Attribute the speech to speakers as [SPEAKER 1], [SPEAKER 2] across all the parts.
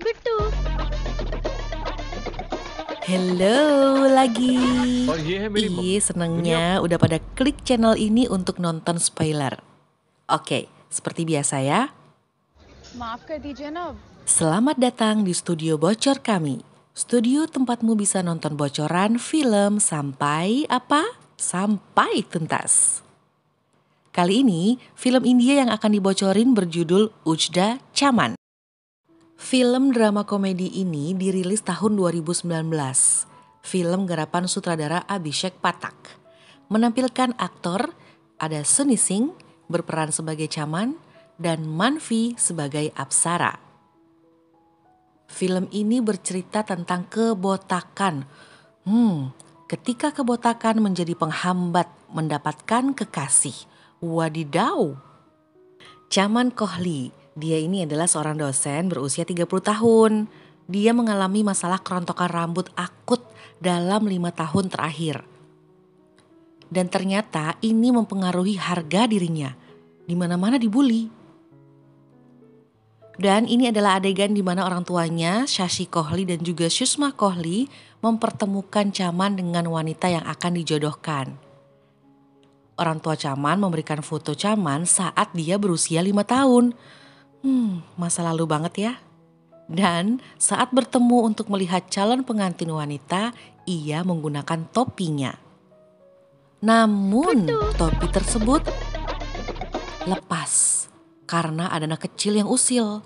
[SPEAKER 1] Bittu.
[SPEAKER 2] Hello lagi.
[SPEAKER 3] और ये है मेरी
[SPEAKER 2] Iya,
[SPEAKER 3] mummy.
[SPEAKER 2] senengnya udah pada klik channel ini untuk nonton spoiler. Oke, seperti biasa ya.
[SPEAKER 1] माफ कर दीजिए ना।
[SPEAKER 2] Selamat datang di studio bocor kami. Studio tempatmu bisa nonton bocoran film sampai apa? Sampai tuntas. Kali ini, film India yang akan dibocorin berjudul Ujda Chaman. Film drama komedi ini dirilis tahun 2019. Film garapan sutradara Abhishek Pathak. Menampilkan aktor ada Sunny Singh berperan sebagai Chaman dan Manvi sebagai Apsara. Film ini bercerita tentang kebotakan. Ketika kebotakan menjadi penghambat mendapatkan kekasih. Wadidaw. Chaman Kohli, dia ini adalah seorang dosen berusia 30 tahun. Dia mengalami masalah kerontokan rambut akut dalam 5 tahun terakhir. Dan ternyata ini mempengaruhi harga dirinya. Di mana-mana dibully. Dan ini adalah adegan di mana orang tuanya, Shashi Kohli dan juga Sushma Kohli mempertemukan Chaman dengan wanita yang akan dijodohkan. Orang tua Chaman memberikan foto Chaman saat dia berusia 5 tahun. Masa lalu banget ya. Dan saat bertemu untuk melihat calon pengantin wanita, ia menggunakan topinya. Namun topi tersebut lepas karena ada anak kecil yang usil.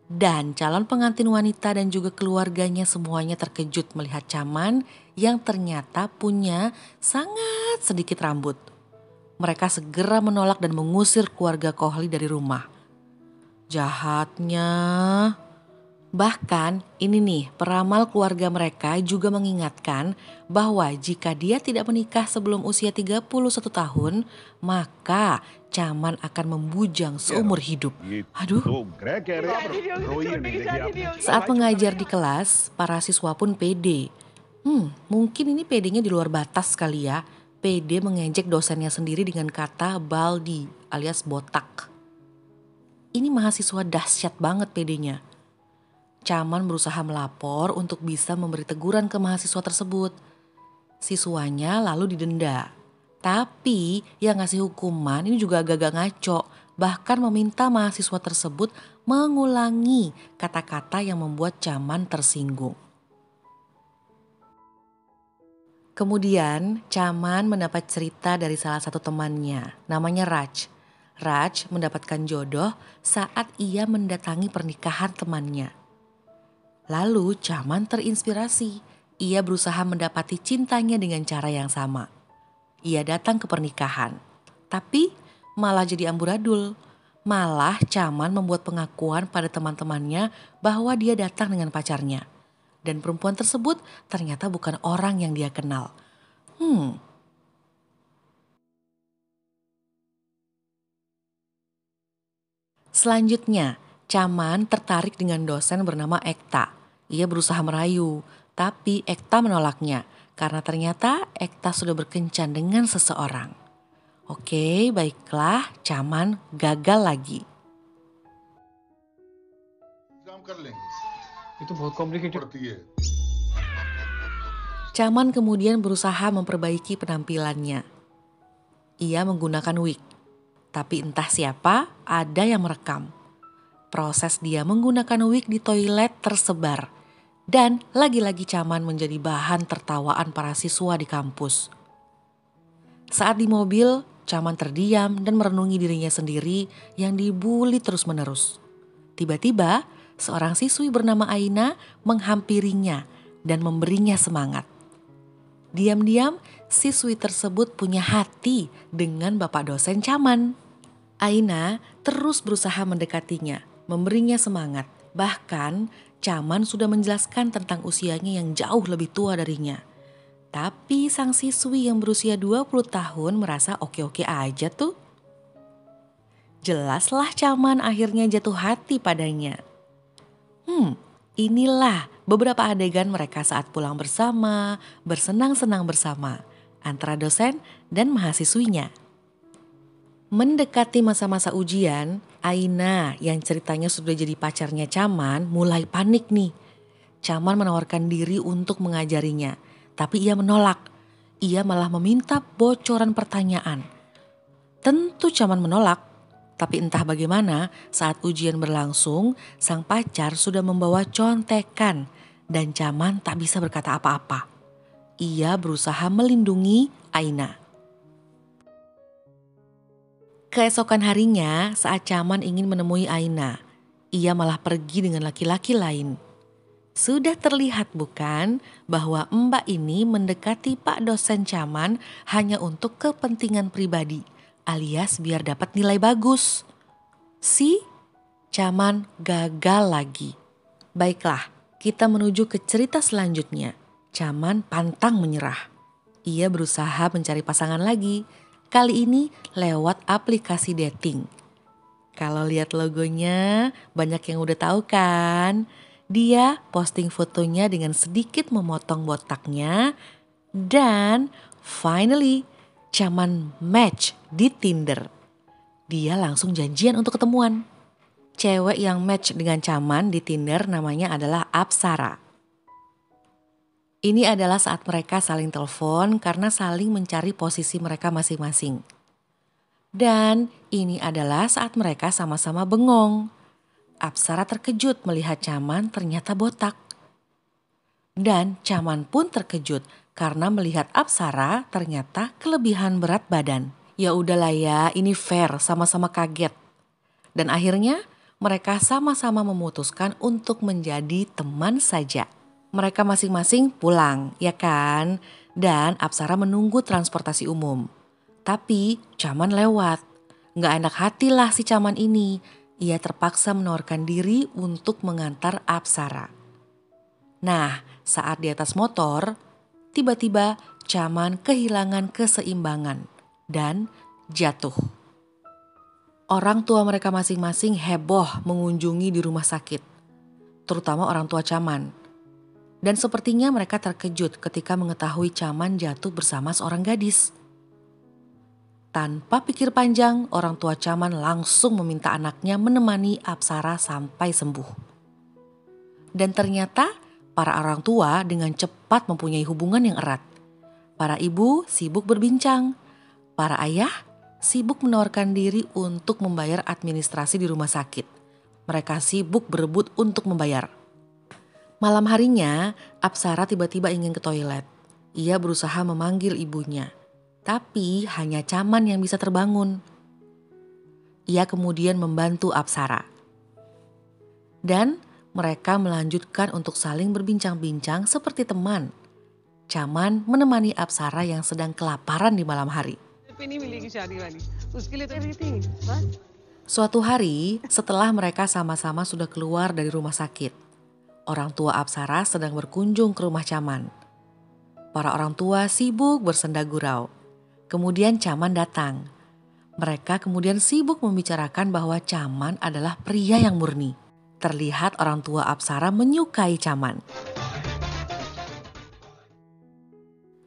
[SPEAKER 2] Dan calon pengantin wanita dan juga keluarganya semuanya terkejut melihat Chaman yang ternyata punya sangat sedikit rambut. Mereka segera menolak dan mengusir keluarga Kohli dari rumah. Jahatnya. Bahkan ini nih, peramal keluarga mereka juga mengingatkan bahwa jika dia tidak menikah sebelum usia 31 tahun, maka Chaman akan membujang seumur hidup. Aduh. Saat mengajar di kelas, para siswa pun pede. Mungkin ini pedenya di luar batas kali ya. Pede mengejek dosennya sendiri dengan kata baldi alias botak. Ini mahasiswa dahsyat banget pedenya. Chaman berusaha melapor untuk bisa memberi teguran ke mahasiswa tersebut. Siswanya lalu didenda. Tapi yang ngasih hukuman ini juga agak-agak ngaco. Bahkan meminta mahasiswa tersebut mengulangi kata-kata yang membuat Chaman tersinggung. Kemudian Chaman mendapat cerita dari salah satu temannya, namanya Raj. Raj mendapatkan jodoh saat ia mendatangi pernikahan temannya. Lalu Chaman terinspirasi. Ia berusaha mendapati cintanya dengan cara yang sama. Ia datang ke pernikahan. Tapi malah jadi amburadul. Malah Chaman membuat pengakuan pada teman-temannya bahwa dia datang dengan pacarnya. Dan perempuan tersebut ternyata bukan orang yang dia kenal. Selanjutnya, Chaman tertarik dengan dosen bernama Ekta. Ia berusaha merayu, tapi Ekta menolaknya karena ternyata Ekta sudah berkencan dengan seseorang. Oke, baiklah, Chaman gagal lagi.
[SPEAKER 4] काम कर लेंगे
[SPEAKER 3] ये तो बहुत कॉम्प्लिकेटेड
[SPEAKER 4] पड़ती है
[SPEAKER 2] Chaman kemudian berusaha memperbaiki penampilannya. Ia menggunakan wig, tapi entah siapa ada yang merekam. Proses dia menggunakan wig di toilet tersebar. Dan lagi-lagi Chaman menjadi bahan tertawaan para siswa di kampus. Saat di mobil, Chaman terdiam dan merenungi dirinya sendiri yang dibully terus-menerus. Tiba-tiba, seorang siswi bernama Aina menghampirinya dan memberinya semangat. Diam-diam, siswi tersebut punya hati dengan bapak dosen Chaman. Aina terus berusaha mendekatinya, memberinya semangat. Bahkan, Chaman sudah menjelaskan tentang usianya yang jauh lebih tua darinya. Tapi sang siswi yang berusia 20 tahun merasa oke-oke aja tuh. Jelaslah Chaman akhirnya jatuh hati padanya. Inilah beberapa adegan mereka saat pulang bersama, bersenang-senang bersama antara dosen dan mahasiswinya. Mendekati masa-masa ujian, Aina yang ceritanya sudah jadi pacarnya Caman mulai panik nih. Caman menawarkan diri untuk mengajarinya, tapi ia menolak. Ia malah meminta bocoran pertanyaan. Tentu Caman menolak, tapi entah bagaimana saat ujian berlangsung, sang pacar sudah membawa contekan dan Caman tak bisa berkata apa-apa. Ia berusaha melindungi Aina. Keesokan harinya saat Caman ingin menemui Aina, ia malah pergi dengan laki-laki lain. Sudah terlihat bukan bahwa Mbak ini mendekati Pak dosen Caman hanya untuk kepentingan pribadi alias biar dapat nilai bagus. Si Caman gagal lagi. Baiklah, kita menuju ke cerita selanjutnya. Caman pantang menyerah. Ia berusaha mencari pasangan lagi. Kali ini lewat aplikasi dating. Kalau lihat logonya, banyak yang udah tahu kan? Dia posting fotonya dengan sedikit memotong botaknya. Dan finally, Caman match di Tinder. Dia langsung janjian untuk ketemuan. Cewek yang match dengan Caman di Tinder namanya adalah Apsara. Ini adalah saat mereka saling telepon karena saling mencari posisi mereka masing-masing. Dan ini adalah saat mereka sama-sama bengong. Apsara terkejut melihat Caman ternyata botak. Dan Caman pun terkejut karena melihat Apsara ternyata kelebihan berat badan. Ya udahlah ya, ini fair, sama-sama kaget. Dan akhirnya mereka sama-sama memutuskan untuk menjadi teman saja. Mereka masing-masing pulang, ya kan? Dan Apsara menunggu transportasi umum. Tapi Caman lewat. Nggak enak hatilah si Caman ini. Ia terpaksa menawarkan diri untuk mengantar Apsara. Nah, saat di atas motor, tiba-tiba Caman kehilangan keseimbangan dan jatuh. Orang tua mereka masing-masing heboh mengunjungi di rumah sakit, terutama orang tua Caman. Dan sepertinya mereka terkejut ketika mengetahui Caman jatuh bersama seorang gadis. Tanpa pikir panjang, orang tua Caman langsung meminta anaknya menemani Apsara sampai sembuh. Dan ternyata para orang tua dengan cepat mempunyai hubungan yang erat. Para ibu sibuk berbincang, para ayah sibuk menawarkan diri untuk membayar administrasi di rumah sakit. Mereka sibuk berebut untuk membayar. Malam harinya, Apsara tiba-tiba ingin ke toilet. Ia berusaha memanggil ibunya, tapi hanya Caman yang bisa terbangun. Ia kemudian membantu Apsara. Dan mereka melanjutkan untuk saling berbincang-bincang seperti teman. Caman menemani Apsara yang sedang kelaparan di malam hari. Suatu hari, setelah mereka sama-sama sudah keluar dari rumah sakit, orang tua Apsara sedang berkunjung ke rumah Caman. Para orang tua sibuk bersenda gurau. Kemudian Caman datang. Mereka kemudian sibuk membicarakan bahwa Caman adalah pria yang murni. Terlihat orang tua Apsara menyukai Caman.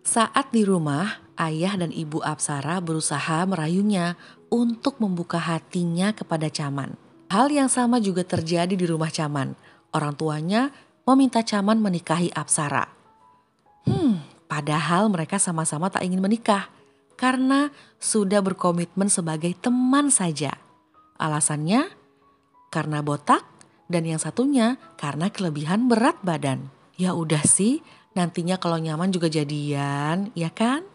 [SPEAKER 2] Saat di rumah, ayah dan ibu Apsara berusaha merayunya untuk membuka hatinya kepada Caman. Hal yang sama juga terjadi di rumah Caman. Orang tuanya meminta Caman menikahi Apsara. Padahal mereka sama-sama tak ingin menikah karena sudah berkomitmen sebagai teman saja. Alasannya karena botak dan yang satunya karena kelebihan berat badan. Ya udah sih, nantinya kalau nyaman juga jadian, ya kan?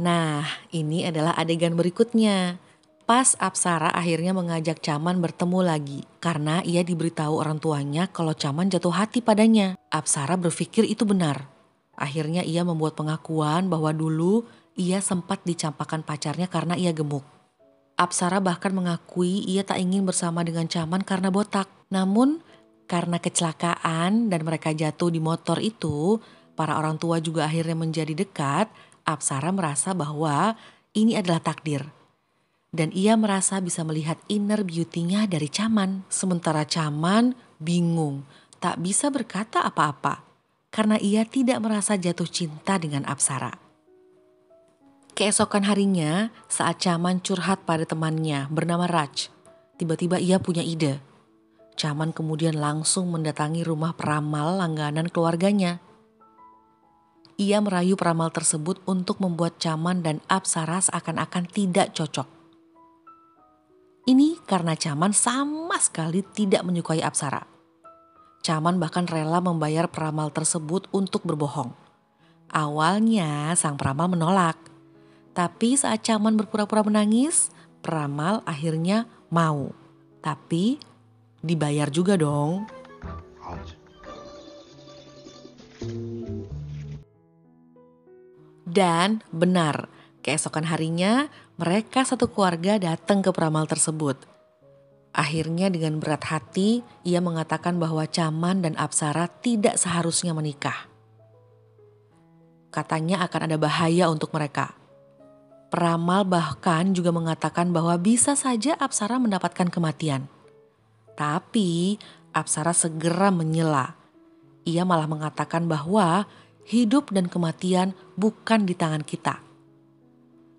[SPEAKER 2] Nah, ini adalah adegan berikutnya. Pas Apsara akhirnya mengajak Caman bertemu lagi karena ia diberitahu orang tuanya kalau Caman jatuh hati padanya. Apsara berpikir itu benar. Akhirnya ia membuat pengakuan bahwa dulu ia sempat dicampakkan pacarnya karena ia gemuk. Apsara bahkan mengakui ia tak ingin bersama dengan Caman karena botak. Namun karena kecelakaan dan mereka jatuh di motor itu, para orang tua juga akhirnya menjadi dekat. Apsara merasa bahwa ini adalah takdir. Dan ia merasa bisa melihat inner beauty-nya dari Caman. Sementara Caman bingung, tak bisa berkata apa-apa. Karena ia tidak merasa jatuh cinta dengan Apsara. Keesokan harinya, saat Chaman curhat pada temannya bernama Raj, tiba-tiba ia punya ide. Chaman kemudian langsung mendatangi rumah peramal langganan keluarganya. Ia merayu peramal tersebut untuk membuat Chaman dan Apsara seakan-akan tidak cocok. Ini karena Chaman sama sekali tidak menyukai Apsara. Chaman bahkan rela membayar peramal tersebut untuk berbohong. Awalnya sang peramal menolak. Tapi saat Chaman berpura-pura menangis, peramal akhirnya mau. Tapi dibayar juga dong. Dan benar, keesokan harinya mereka satu keluarga datang ke peramal tersebut. Akhirnya dengan berat hati ia mengatakan bahwa Chaman dan Apsara tidak seharusnya menikah. Katanya akan ada bahaya untuk mereka. Peramal bahkan juga mengatakan bahwa bisa saja Apsara mendapatkan kematian. Tapi Apsara segera menyela. Ia malah mengatakan bahwa hidup dan kematian bukan di tangan kita.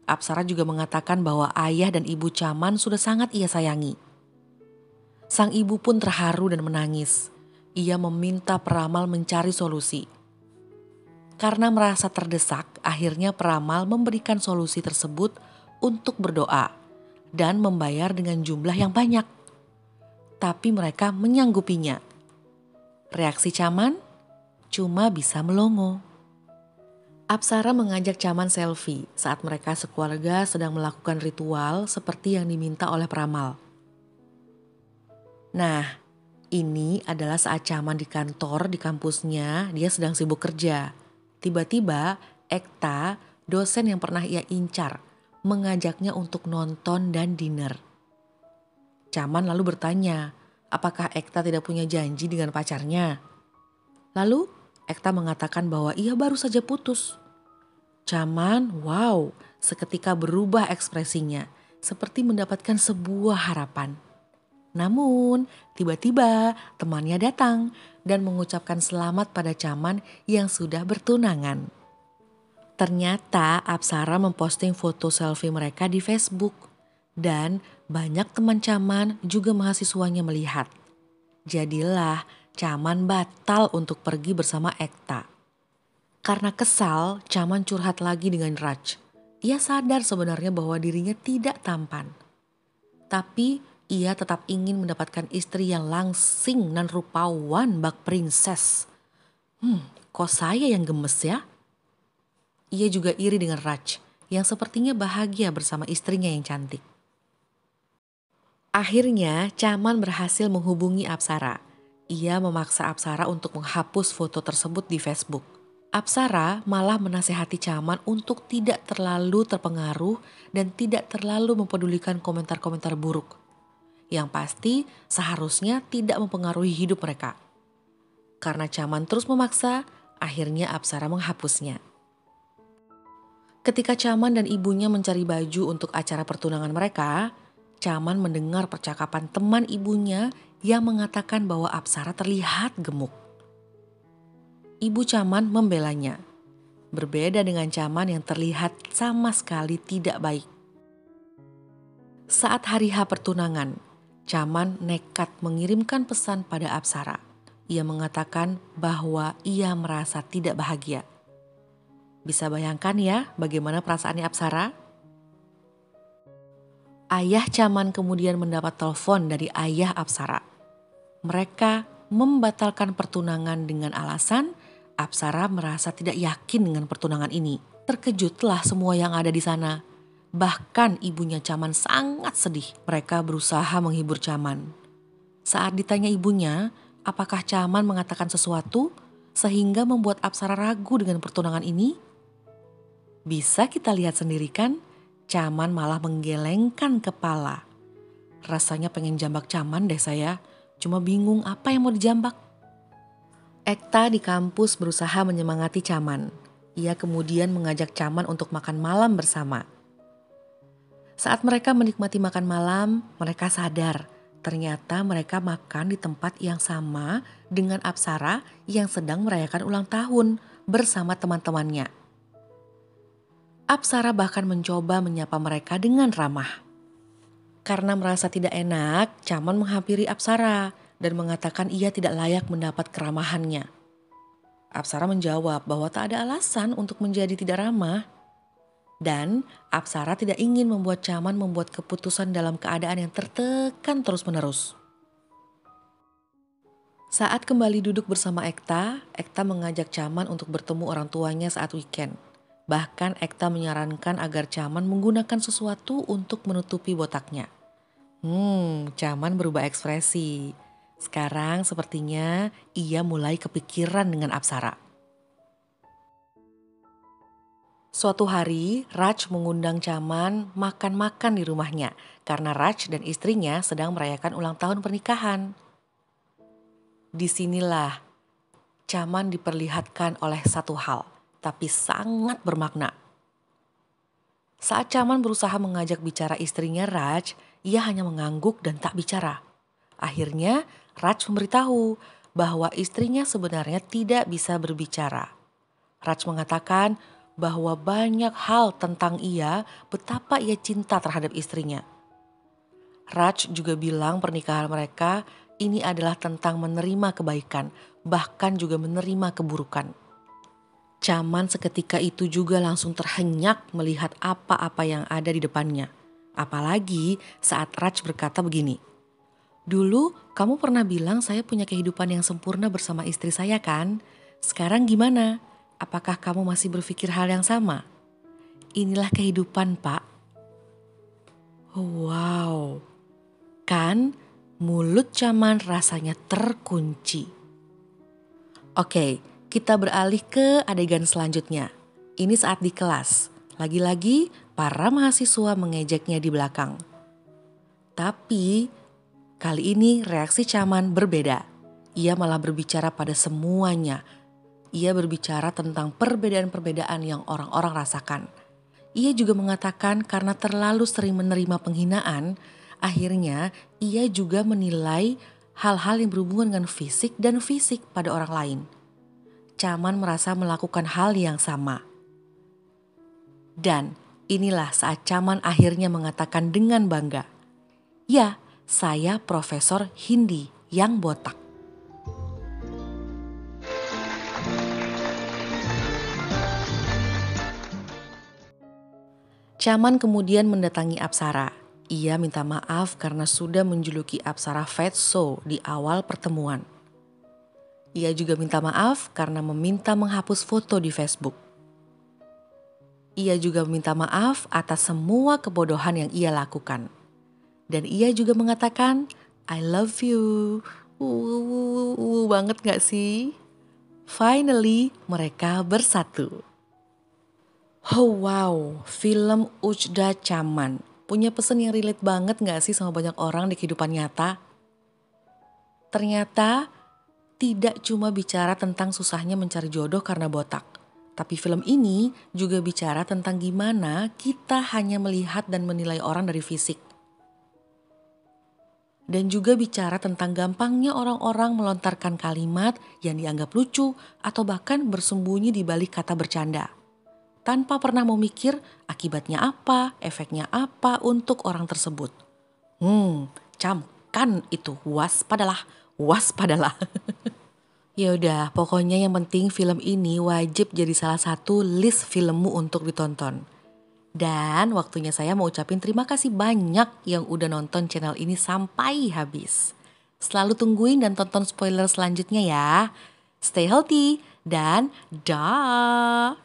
[SPEAKER 2] Apsara juga mengatakan bahwa ayah dan ibu Chaman sudah sangat ia sayangi. Sang ibu pun terharu dan menangis. Ia meminta peramal mencari solusi. Karena merasa terdesak, akhirnya peramal memberikan solusi tersebut untuk berdoa dan membayar dengan jumlah yang banyak. Tapi mereka menyanggupinya. Reaksi Chaman cuma bisa melongo. Apsara mengajak Chaman selfie saat mereka sekeluarga sedang melakukan ritual seperti yang diminta oleh peramal. Nah, ini adalah saat Chaman di kantor di kampusnya, dia sedang sibuk kerja. Tiba-tiba Ekta, dosen yang pernah ia incar, mengajaknya untuk nonton dan dinner. Chaman lalu bertanya, apakah Ekta tidak punya janji dengan pacarnya? Lalu Ekta mengatakan bahwa ia baru saja putus. Chaman, wow, seketika berubah ekspresinya, seperti mendapatkan sebuah harapan. Namun, tiba-tiba temannya datang dan mengucapkan selamat pada Chaman yang sudah bertunangan. Ternyata Apsara memposting foto selfie mereka di Facebook dan banyak teman Chaman juga mahasiswanya melihat. Jadilah Chaman batal untuk pergi bersama Ekta. Karena kesal, Chaman curhat lagi dengan Raj. Ia sadar sebenarnya bahwa dirinya tidak tampan. Tapi ia tetap ingin mendapatkan istri yang langsing dan rupawan bak princess. Kok saya yang gemes ya? Ia juga iri dengan Raj yang sepertinya bahagia bersama istrinya yang cantik. Akhirnya Chaman berhasil menghubungi Apsara. Ia memaksa Apsara untuk menghapus foto tersebut di Facebook. Apsara malah menasehati Chaman untuk tidak terlalu terpengaruh dan tidak terlalu mempedulikan komentar-komentar buruk. Yang pasti seharusnya tidak mempengaruhi hidup mereka. Karena Chaman terus memaksa, akhirnya Apsara menghapusnya. Ketika Chaman dan ibunya mencari baju untuk acara pertunangan mereka, Chaman mendengar percakapan teman ibunya yang mengatakan bahwa Apsara terlihat gemuk. Ibu Chaman membelanya. Berbeda dengan Chaman yang terlihat sama sekali tidak baik. Saat hari H pertunangan, Chaman nekat mengirimkan pesan pada Apsara. Ia mengatakan bahwa ia merasa tidak bahagia. Bisa bayangkan ya bagaimana perasaannya Apsara? Ayah Chaman kemudian mendapat telepon dari ayah Apsara. Mereka membatalkan pertunangan dengan alasan Apsara merasa tidak yakin dengan pertunangan ini. Terkejutlah semua yang ada di sana. Bahkan ibunya Chaman sangat sedih. Mereka berusaha menghibur Chaman. Saat ditanya ibunya, apakah Chaman mengatakan sesuatu sehingga membuat Apsara ragu dengan pertunangan ini? Bisa kita lihat sendiri kan, Chaman malah menggelengkan kepala. Rasanya pengen jambak Chaman deh saya, cuma bingung apa yang mau dijambak. Ekta di kampus berusaha menyemangati Chaman. Ia kemudian mengajak Chaman untuk makan malam bersama. Saat mereka menikmati makan malam, mereka sadar ternyata mereka makan di tempat yang sama dengan Apsara yang sedang merayakan ulang tahun bersama teman-temannya. Apsara bahkan mencoba menyapa mereka dengan ramah. Karena merasa tidak enak, Caman menghampiri Apsara dan mengatakan ia tidak layak mendapat keramahannya. Apsara menjawab bahwa tak ada alasan untuk menjadi tidak ramah. Dan Apsara tidak ingin membuat Caman membuat keputusan dalam keadaan yang tertekan terus-menerus. Saat kembali duduk bersama Ekta mengajak Caman untuk bertemu orang tuanya saat weekend. Bahkan Ekta menyarankan agar Caman menggunakan sesuatu untuk menutupi botaknya. Caman berubah ekspresi. Sekarang sepertinya ia mulai kepikiran dengan Apsara. Suatu hari, Raj mengundang Caman makan-makan di rumahnya karena Raj dan istrinya sedang merayakan ulang tahun pernikahan. Disinilah Caman diperlihatkan oleh satu hal, tapi sangat bermakna. Saat Caman berusaha mengajak bicara istrinya Raj, ia hanya mengangguk dan tak bicara. Akhirnya Raj memberitahu bahwa istrinya sebenarnya tidak bisa berbicara. Raj mengatakan bahwa banyak hal tentang betapa ia cinta terhadap istrinya. Raj juga bilang pernikahan mereka ini adalah tentang menerima kebaikan, bahkan juga menerima keburukan. Caman seketika itu juga langsung terhenyak melihat apa-apa yang ada di depannya. Apalagi saat Raj berkata begini, "Dulu kamu pernah bilang saya punya kehidupan yang sempurna bersama istri saya kan? Sekarang gimana? Apakah kamu masih berpikir hal yang sama? Inilah kehidupan, Pak." Wow, kan mulut Caman rasanya terkunci. Oke, kita beralih ke adegan selanjutnya. Ini saat di kelas. Lagi-lagi para mahasiswa mengejeknya di belakang. Tapi kali ini reaksi Caman berbeda. Ia malah berbicara pada semuanya. Ia berbicara tentang perbedaan-perbedaan yang orang-orang rasakan. Ia juga mengatakan karena terlalu sering menerima penghinaan, akhirnya ia juga menilai hal-hal yang berhubungan dengan fisik dan fisik pada orang lain. Caman merasa melakukan hal yang sama. Dan inilah saat Caman akhirnya mengatakan dengan bangga, "Ya, saya Profesor Hindi yang botak." Caman kemudian mendatangi Apsara. Ia minta maaf karena sudah menjuluki Apsara Fatso di awal pertemuan. Ia juga minta maaf karena meminta menghapus foto di Facebook. Ia juga meminta maaf atas semua kebodohan yang ia lakukan. Dan ia juga mengatakan, "I love you." Banget gak sih? Finally, mereka bersatu. Oh wow, film Ujda Caman. Punya pesan yang relate banget gak sih sama banyak orang di kehidupan nyata? Ternyata tidak cuma bicara tentang susahnya mencari jodoh karena botak. Tapi film ini juga bicara tentang gimana kita hanya melihat dan menilai orang dari fisik. Dan juga bicara tentang gampangnya orang-orang melontarkan kalimat yang dianggap lucu atau bahkan bersembunyi di balik kata bercanda. Tanpa pernah memikir akibatnya apa, efeknya apa untuk orang tersebut. Camkan itu, waspadalah. Ya udah, pokoknya yang penting film ini wajib jadi salah satu list filmmu untuk ditonton. Dan waktunya saya mau ucapin terima kasih banyak yang udah nonton channel ini sampai habis. Selalu tungguin dan tonton spoiler selanjutnya ya. Stay healthy dan dah.